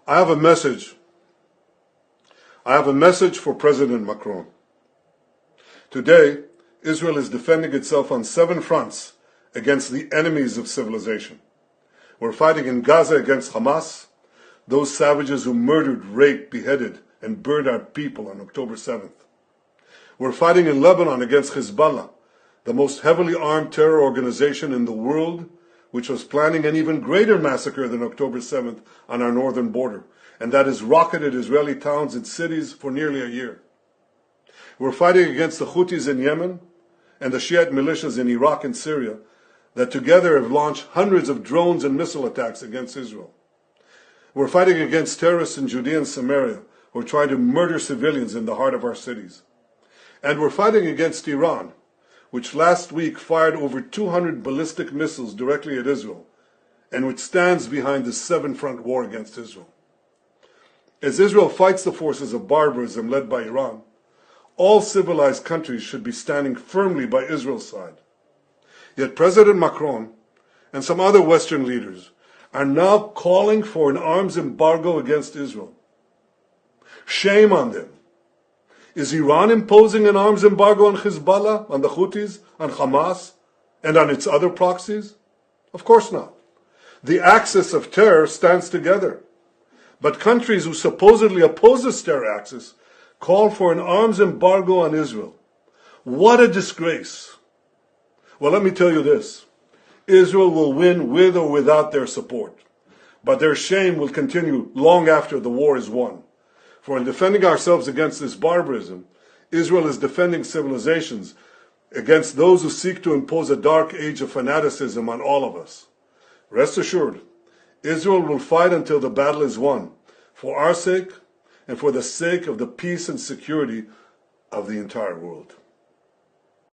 I have a message. I have a message for President Macron. Today, Israel is defending itself on 7 fronts against the enemies of civilization. We're fighting in Gaza against Hamas, those savages who murdered, raped, beheaded, and burned our people on October 7th. We're fighting in Lebanon against Hezbollah, the most heavily armed terror organization in the world, which was planning an even greater massacre than October 7th on our northern border, and that has rocketed Israeli towns and cities for nearly a year. We're fighting against the Houthis in Yemen and the Shiite militias in Iraq and Syria that together have launched hundreds of drones and missile attacks against Israel. We're fighting against terrorists in Judea and Samaria who are trying to murder civilians in the heart of our cities. And we're fighting against Iran, which last week fired over 200 ballistic missiles directly at Israel, and which stands behind the 7-front war against Israel. As Israel fights the forces of barbarism led by Iran, all civilized countries should be standing firmly by Israel's side. Yet President Macron and some other Western leaders are now calling for an arms embargo against Israel. Shame on them. Is Iran imposing an arms embargo on Hezbollah, on the Houthis, on Hamas, and on its other proxies? Of course not. The axis of terror stands together. But countries who supposedly oppose this terror axis call for an arms embargo on Israel. What a disgrace. Well, let me tell you this. Israel will win with or without their support. But their shame will continue long after the war is won. For in defending ourselves against this barbarism, Israel is defending civilizations against those who seek to impose a dark age of fanaticism on all of us. Rest assured, Israel will fight until the battle is won, for our sake and for the sake of the peace and security of the entire world.